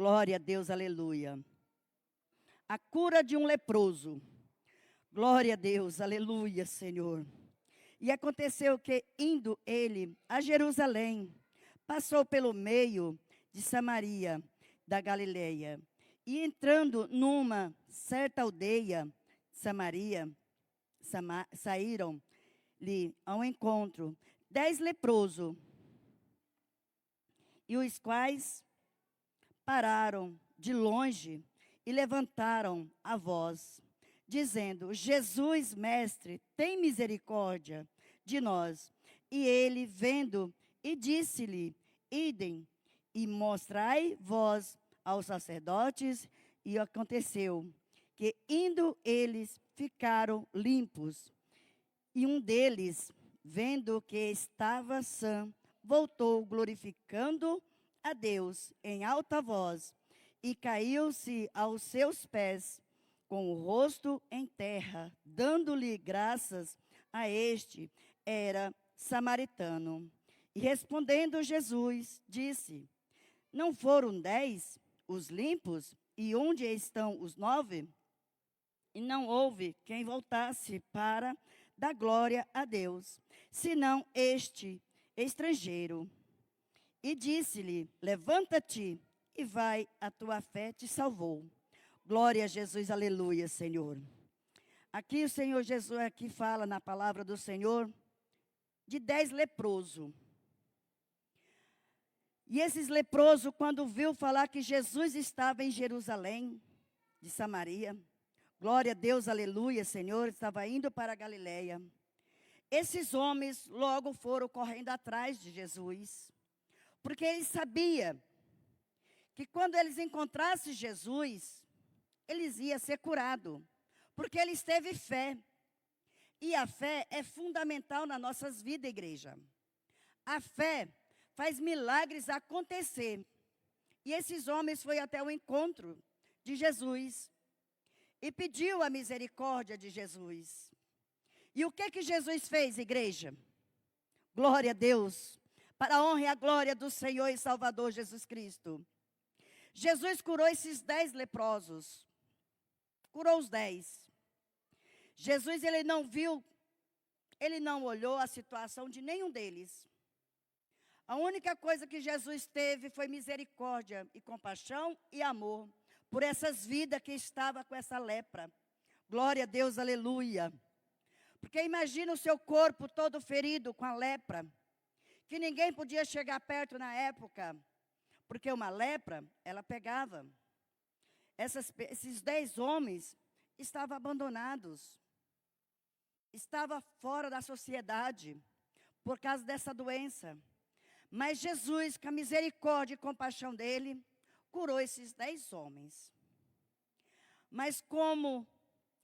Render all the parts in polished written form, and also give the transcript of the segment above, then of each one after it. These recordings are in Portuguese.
Glória a Deus, aleluia. A cura de um leproso. Glória a Deus, aleluia, Senhor. E aconteceu que, indo ele a Jerusalém, passou pelo meio de Samaria, da Galileia. E entrando numa certa aldeia, saíram-lhe ao encontro 10 leprosos, e os quais pararam de longe e levantaram a voz, dizendo: Jesus, mestre, tem misericórdia de nós. E ele, vendo, e disse-lhe: idem, e mostrai vós aos sacerdotes. E aconteceu que, indo eles, ficaram limpos. E um deles, vendo que estava sã, voltou glorificando a Deus em alta voz, e caiu-se aos seus pés, com o rosto em terra, dando-lhe graças. A este era samaritano. E respondendo Jesus, disse: não foram 10 os limpos? E onde estão os 9? E não houve quem voltasse para dar glória a Deus, senão este estrangeiro. E disse-lhe: levanta-te e vai, a tua fé te salvou. Glória a Jesus, aleluia, Senhor. Aqui o Senhor Jesus aqui fala na palavra do Senhor de 10 leprosos. E esses leprosos, quando viu falar que Jesus estava em Jerusalém, de Samaria, glória a Deus, aleluia, Senhor, estava indo para a Galileia. Esses homens logo foram correndo atrás de Jesus, porque eles sabiam que quando eles encontrassem Jesus, eles iam ser curados, porque eles teve fé. E a fé é fundamental nas nossas vidas, igreja. A fé faz milagres acontecer. E esses homens foram até o encontro de Jesus e pediu a misericórdia de Jesus. E o que Jesus fez, igreja? Glória a Deus, para a honra e a glória do Senhor e Salvador Jesus Cristo. Jesus curou esses 10 leprosos. Curou os 10. Jesus, ele não viu, ele não olhou a situação de nenhum deles. A única coisa que Jesus teve foi misericórdia e compaixão e amor por essas vidas que estavam com essa lepra. Glória a Deus, aleluia. Porque imagina o seu corpo todo ferido com a lepra, que ninguém podia chegar perto na época, porque uma lepra, ela pegava. Esses 10 homens estavam abandonados, estavam fora da sociedade, por causa dessa doença. Mas Jesus, com a misericórdia e compaixão dele, curou esses 10 homens. Mas como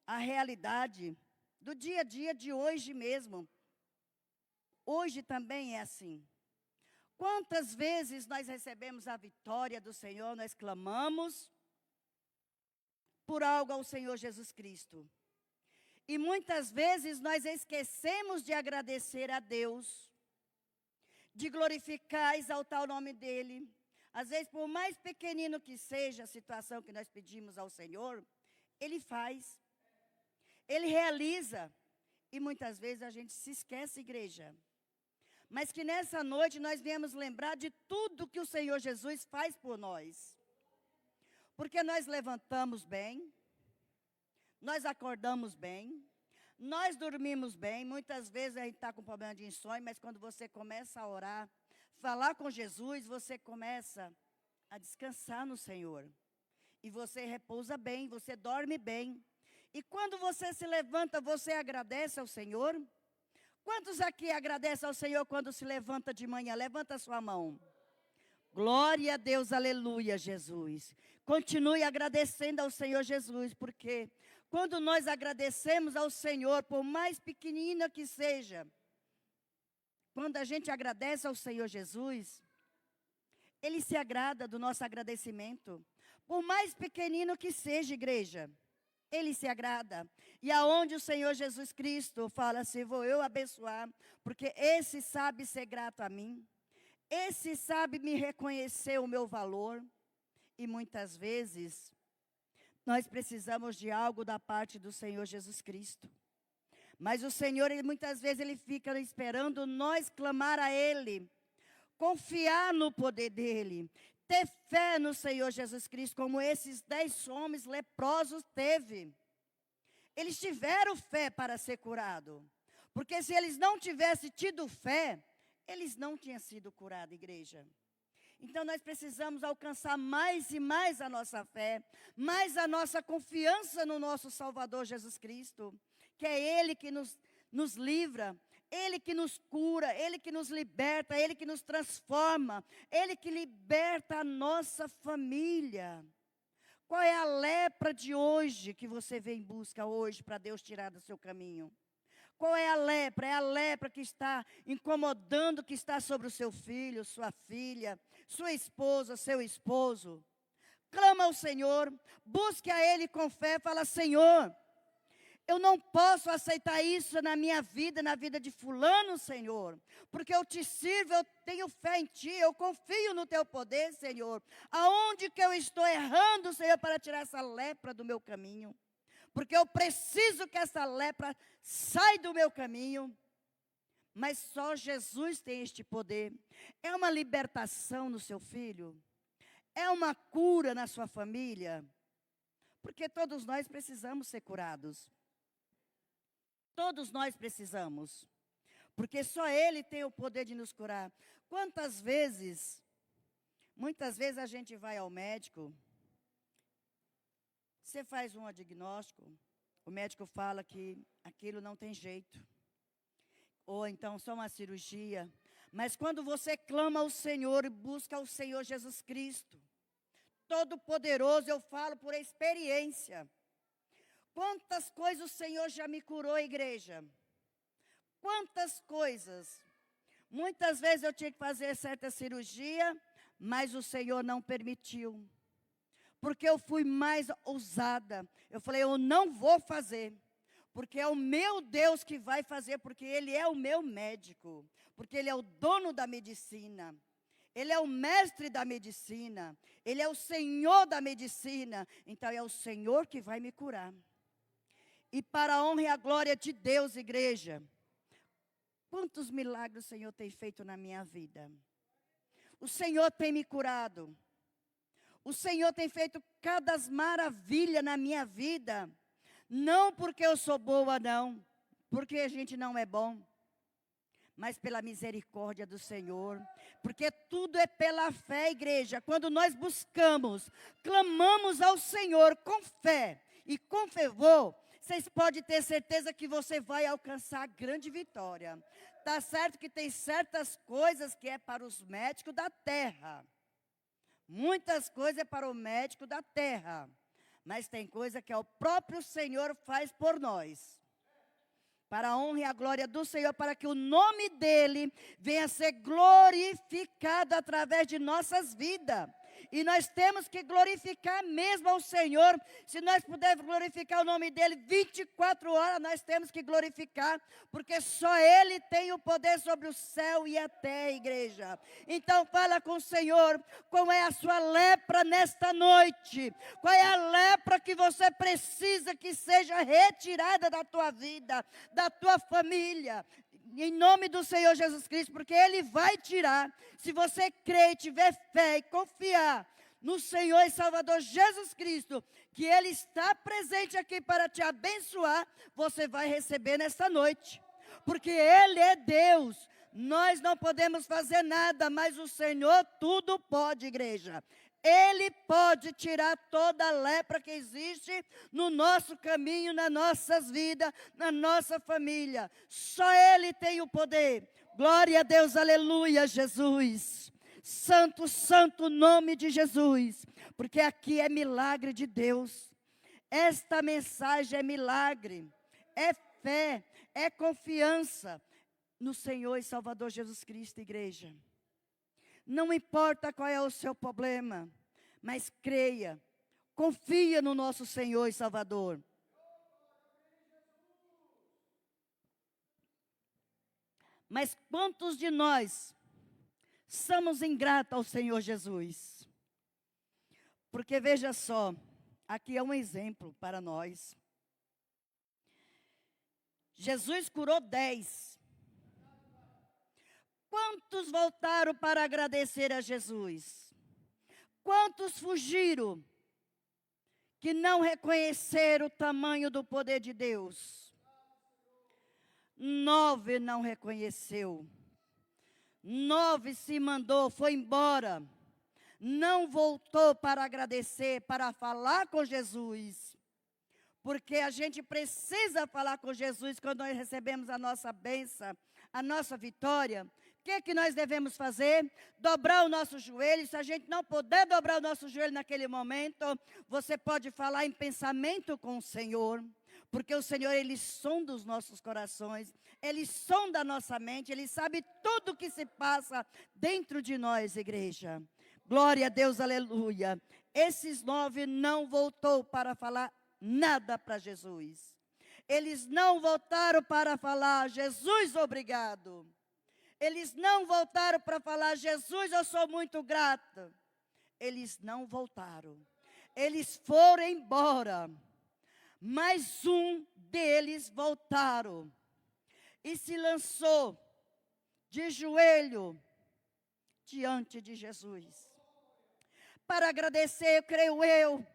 a realidade do dia a dia de hoje mesmo, hoje também é assim. Quantas vezes nós recebemos a vitória do Senhor, nós clamamos por algo ao Senhor Jesus Cristo. E muitas vezes nós esquecemos de agradecer a Deus, de glorificar, exaltar o nome dEle. Às vezes, por mais pequenino que seja a situação que nós pedimos ao Senhor, Ele faz, Ele realiza. E muitas vezes a gente se esquece, igreja. Mas que nessa noite nós viemos lembrar de tudo que o Senhor Jesus faz por nós. Porque nós levantamos bem, nós acordamos bem, nós dormimos bem. Muitas vezes a gente está com problema de insônia, mas quando você começa a orar, falar com Jesus, você começa a descansar no Senhor. E você repousa bem, você dorme bem. E quando você se levanta, você agradece ao Senhor? Quantos aqui agradecem ao Senhor quando se levanta de manhã? Levanta a sua mão. Glória a Deus, aleluia, Jesus. Continue agradecendo ao Senhor Jesus, porque quando nós agradecemos ao Senhor, por mais pequenina que seja, quando a gente agradece ao Senhor Jesus, Ele se agrada do nosso agradecimento. Por mais pequenino que seja, igreja, Ele se agrada. E aonde o Senhor Jesus Cristo fala assim: vou eu abençoar, porque esse sabe ser grato a mim. Esse sabe me reconhecer o meu valor. E muitas vezes, nós precisamos de algo da parte do Senhor Jesus Cristo. Mas o Senhor, muitas vezes, Ele fica esperando nós clamar a Ele, confiar no poder dEle, ter fé no Senhor Jesus Cristo, como esses 10 homens leprosos teve. Eles tiveram fé para ser curados. Porque se eles não tivessem tido fé, eles não tinham sido curados, igreja. Então nós precisamos alcançar mais e mais a nossa fé, mais a nossa confiança no nosso Salvador Jesus Cristo, que é Ele que nos livra, Ele que nos cura, Ele que nos liberta, Ele que nos transforma, Ele que liberta a nossa família. Qual é a lepra de hoje que você vem em busca hoje para Deus tirar do seu caminho? Qual é a lepra? É a lepra que está incomodando, que está sobre o seu filho, sua filha, sua esposa, seu esposo. Clama ao Senhor, busque a Ele com fé, fala: Senhor, eu não posso aceitar isso na minha vida, na vida de fulano, Senhor, porque eu te sirvo, eu tenho fé em Ti, eu confio no Teu poder, Senhor. Aonde que eu estou errando, Senhor, para tirar essa lepra do meu caminho? Porque eu preciso que essa lepra saia do meu caminho. Mas só Jesus tem este poder. É uma libertação no seu filho? É uma cura na sua família? Porque todos nós precisamos ser curados. Todos nós precisamos. Porque só Ele tem o poder de nos curar. Quantas vezes, muitas vezes a gente vai ao médico, você faz um diagnóstico, o médico fala que aquilo não tem jeito. Ou então só uma cirurgia. Mas quando você clama ao Senhor e busca o Senhor Jesus Cristo, Todo-Poderoso, eu falo por experiência. Quantas coisas o Senhor já me curou, igreja? Quantas coisas? Muitas vezes eu tinha que fazer certa cirurgia, mas o Senhor não permitiu. Porque eu fui mais ousada. Eu falei, eu não vou fazer. Porque é o meu Deus que vai fazer, porque Ele é o meu médico. Porque Ele é o dono da medicina. Ele é o mestre da medicina. Ele é o Senhor da medicina. Então é o Senhor que vai me curar. E para a honra e a glória de Deus, igreja, quantos milagres o Senhor tem feito na minha vida? O Senhor tem me curado. O Senhor tem feito cada maravilha na minha vida. Não porque eu sou boa, não. Porque a gente não é bom. Mas pela misericórdia do Senhor. Porque tudo é pela fé, igreja. Quando nós buscamos, clamamos ao Senhor com fé e com fervor, vocês podem ter certeza que você vai alcançar grande vitória. Tá certo que tem certas coisas que é para os médicos da terra. Muitas coisas é para o médico da terra. Mas tem coisa que é o próprio Senhor faz por nós. Para a honra e a glória do Senhor, para que o nome dEle venha a ser glorificado através de nossas vidas. E nós temos que glorificar mesmo ao Senhor. Se nós pudermos glorificar o nome dEle 24 horas, nós temos que glorificar. Porque só Ele tem o poder sobre o céu e a terra, igreja. Então fala com o Senhor, qual é a sua lepra nesta noite? Qual é a lepra que você precisa que seja retirada da tua vida, da tua família? Em nome do Senhor Jesus Cristo, porque Ele vai tirar. Se você crer, tiver fé e confiar no Senhor e Salvador Jesus Cristo, que Ele está presente aqui para te abençoar, você vai receber nesta noite. Porque Ele é Deus. Nós não podemos fazer nada, mas o Senhor tudo pode, igreja. Ele pode tirar toda a lepra que existe no nosso caminho, nas nossas vidas, na nossa família. Só Ele tem o poder. Glória a Deus, aleluia, Jesus. Santo, santo nome de Jesus. Porque aqui é milagre de Deus. Esta mensagem é milagre, é fé, é confiança no Senhor e Salvador Jesus Cristo, igreja. Não importa qual é o seu problema, mas creia, confia no nosso Senhor e Salvador. Mas quantos de nós somos ingratos ao Senhor Jesus? Porque veja só, aqui é um exemplo para nós. Jesus curou 10. Quantos voltaram para agradecer a Jesus? Quantos fugiram que não reconheceram o tamanho do poder de Deus? 9 não reconheceu. 9 se mandou, foi embora. Não voltou para agradecer, para falar com Jesus. Porque a gente precisa falar com Jesus quando nós recebemos a nossa bênção, a nossa vitória. O que nós devemos fazer? Dobrar o nosso joelho. Se a gente não puder dobrar o nosso joelho naquele momento, você pode falar em pensamento com o Senhor. Porque o Senhor, Ele sonda os nossos corações, Ele sonda a nossa mente, Ele sabe tudo o que se passa dentro de nós, igreja. Glória a Deus, aleluia. Esses 9 não voltou para falar nada para Jesus. Eles não voltaram para falar, Jesus, obrigado. Eles não voltaram para falar, Jesus, eu sou muito grata. Eles não voltaram. Eles foram embora. Mas um deles voltaram e se lançou de joelho diante de Jesus. Para agradecer, creio eu,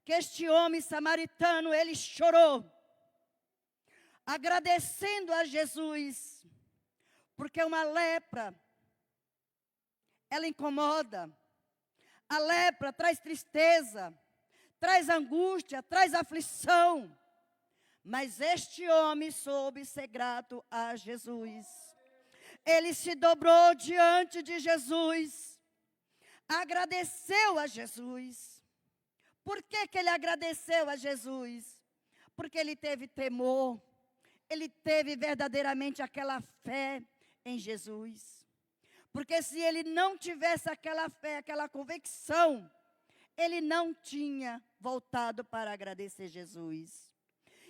que este homem samaritano, ele chorou, agradecendo a Jesus, porque uma lepra, ela incomoda. A lepra traz tristeza, traz angústia, traz aflição. Mas este homem soube ser grato a Jesus. Ele se dobrou diante de Jesus, agradeceu a Jesus. Por que ele agradeceu a Jesus? Porque ele teve temor, ele teve verdadeiramente aquela fé em Jesus. Porque se ele não tivesse aquela fé, aquela convicção, ele não tinha voltado para agradecer Jesus.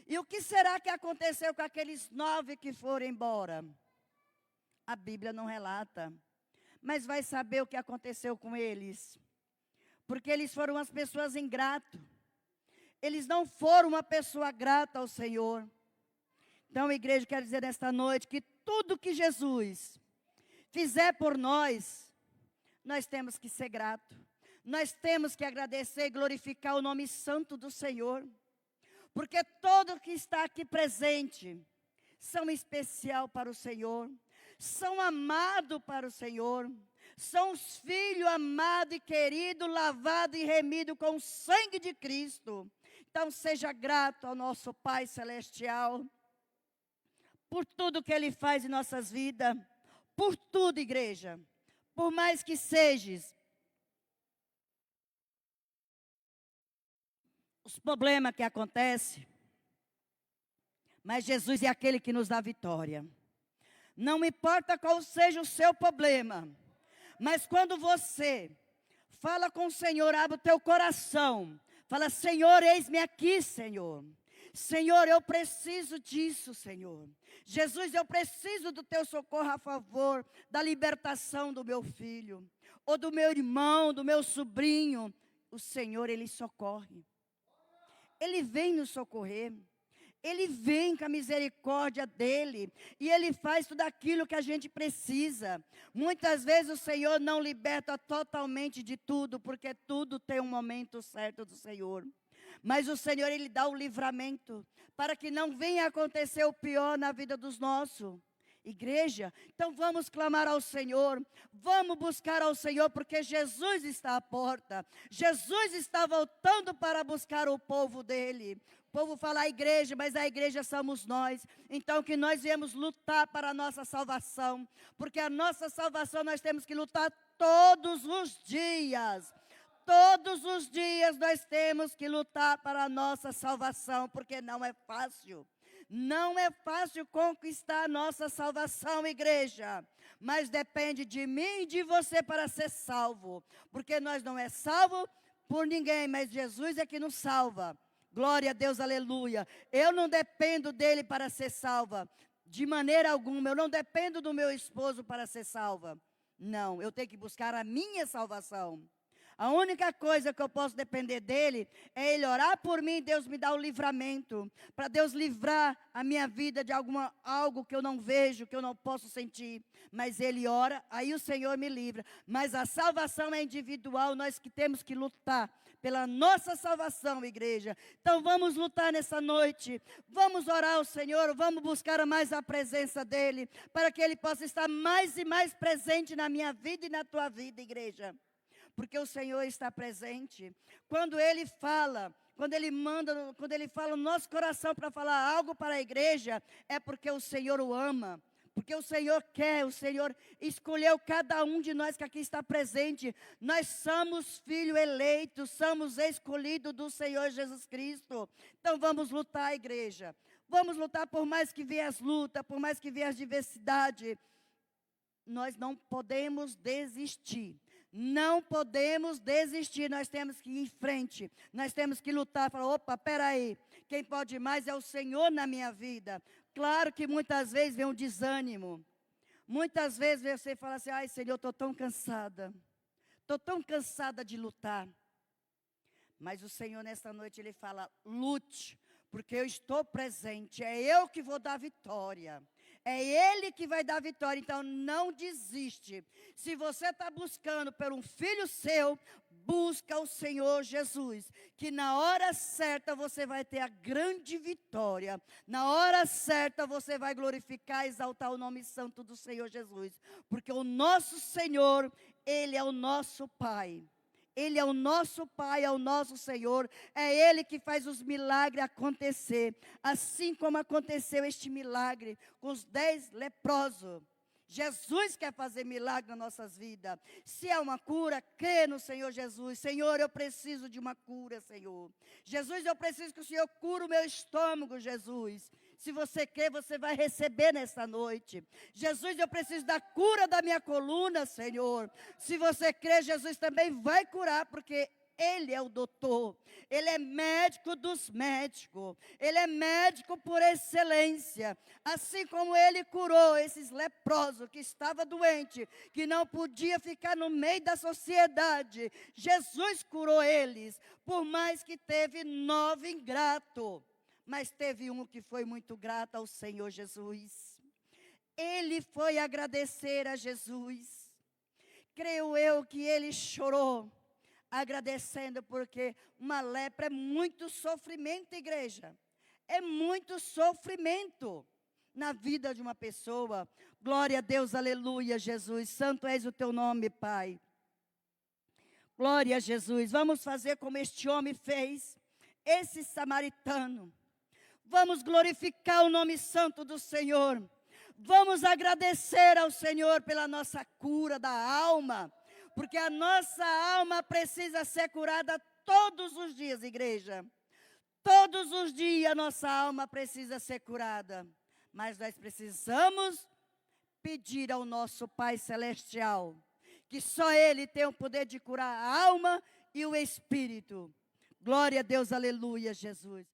E o que será que aconteceu com aqueles 9 que foram embora? A Bíblia não relata. Mas vai saber o que aconteceu com eles. Porque eles foram as pessoas ingratas. Eles não foram uma pessoa grata ao Senhor. Então, igreja, quero dizer nesta noite que tudo que Jesus fizer por nós, nós temos que ser gratos. Nós temos que agradecer e glorificar o nome santo do Senhor. Porque todo que está aqui presente são especial para o Senhor. São amados para o Senhor. São os filhos amados e queridos, lavados e remidos com o sangue de Cristo. Então seja grato ao nosso Pai Celestial. Por tudo que Ele faz em nossas vidas. Por tudo, igreja. Por mais que sejas os problemas que acontecem, mas Jesus é aquele que nos dá vitória. Não importa qual seja o seu problema, mas quando você fala com o Senhor, abre o teu coração, fala, Senhor, eis-me aqui, Senhor. Senhor, eu preciso disso, Senhor. Jesus, eu preciso do teu socorro a favor da libertação do meu filho, ou do meu irmão, do meu sobrinho. O Senhor, Ele socorre. Ele vem nos socorrer. Ele vem com a misericórdia dEle. E Ele faz tudo aquilo que a gente precisa. Muitas vezes o Senhor não liberta totalmente de tudo, porque tudo tem um momento certo do Senhor. Mas o Senhor, Ele dá o livramento, para que não venha acontecer o pior na vida dos nossos. Igreja, então vamos clamar ao Senhor, vamos buscar ao Senhor, porque Jesus está à porta. Jesus está voltando para buscar o povo dEle. O povo fala a igreja, mas a igreja somos nós. Então que nós viemos lutar para a nossa salvação, porque a nossa salvação nós temos que lutar todos os dias. Todos os dias nós temos que lutar para a nossa salvação, porque não é fácil. Não é fácil conquistar a nossa salvação, igreja. Mas depende de mim e de você para ser salvo. Porque nós não é salvo por ninguém, mas Jesus é que nos salva. Glória a Deus, aleluia. Eu não dependo dele para ser salva. De maneira alguma. Eu não dependo do meu esposo para ser salva. Não, eu tenho que buscar a minha salvação. A única coisa que eu posso depender dele é ele orar por mim, Deus me dá o livramento. Para Deus livrar a minha vida de algo que eu não vejo, que eu não posso sentir. Mas ele ora, aí o Senhor me livra. Mas a salvação é individual, nós que temos que lutar pela nossa salvação, igreja. Então vamos lutar nessa noite. Vamos orar ao Senhor, vamos buscar mais a presença dele, para que ele possa estar mais e mais presente na minha vida e na tua vida, igreja. Porque o Senhor está presente. Quando Ele fala, quando Ele manda, quando Ele fala no nosso coração para falar algo para a igreja, é porque o Senhor o ama. Porque o Senhor quer, o Senhor escolheu cada um de nós que aqui está presente. Nós somos filhos eleitos, somos escolhidos do Senhor Jesus Cristo. Então vamos lutar, igreja. Vamos lutar por mais que venha as lutas, por mais que venha as diversidades. Nós não podemos desistir. Não podemos desistir, nós temos que ir em frente, nós temos que lutar, falar, opa, peraí, quem pode mais é o Senhor na minha vida. Claro que muitas vezes vem um desânimo, muitas vezes você fala assim, ai Senhor, estou tão cansada de lutar. Mas o Senhor nesta noite Ele fala, lute, porque eu estou presente, é eu que vou dar vitória. É Ele que vai dar vitória, então não desiste. Se você está buscando por um filho seu, busca o Senhor Jesus, que na hora certa você vai ter a grande vitória. Na hora certa você vai glorificar e exaltar o nome santo do Senhor Jesus. Porque o nosso Senhor, Ele é o nosso Pai. Ele é o nosso Pai, é o nosso Senhor, é Ele que faz os milagres acontecer. Assim como aconteceu este milagre com os 10 leprosos. Jesus quer fazer milagre nas nossas vidas. Se é uma cura, crê no Senhor Jesus. Senhor, eu preciso de uma cura, Senhor. Jesus, eu preciso que o Senhor cure o meu estômago, Jesus. Se você quer, você vai receber nesta noite. Jesus, eu preciso da cura da minha coluna, Senhor. Se você crê, Jesus também vai curar, porque Ele é o doutor. Ele é médico dos médicos. Ele é médico por excelência. Assim como Ele curou esses leprosos que estavam doentes, que não podia ficar no meio da sociedade. Jesus curou eles, por mais que teve 9 ingratos. Mas teve um que foi muito grato ao Senhor Jesus. Ele foi agradecer a Jesus. Creio eu que ele chorou, agradecendo, porque uma lepra é muito sofrimento, igreja. É muito sofrimento na vida de uma pessoa. Glória a Deus, aleluia, Jesus. Santo és o teu nome, Pai. Glória a Jesus. Vamos fazer como este homem fez, esse samaritano. Vamos glorificar o nome santo do Senhor. Vamos agradecer ao Senhor pela nossa cura da alma. Porque a nossa alma precisa ser curada todos os dias, igreja. Todos os dias a nossa alma precisa ser curada. Mas nós precisamos pedir ao nosso Pai Celestial, que só Ele tem o poder de curar a alma e o espírito. Glória a Deus, aleluia, Jesus.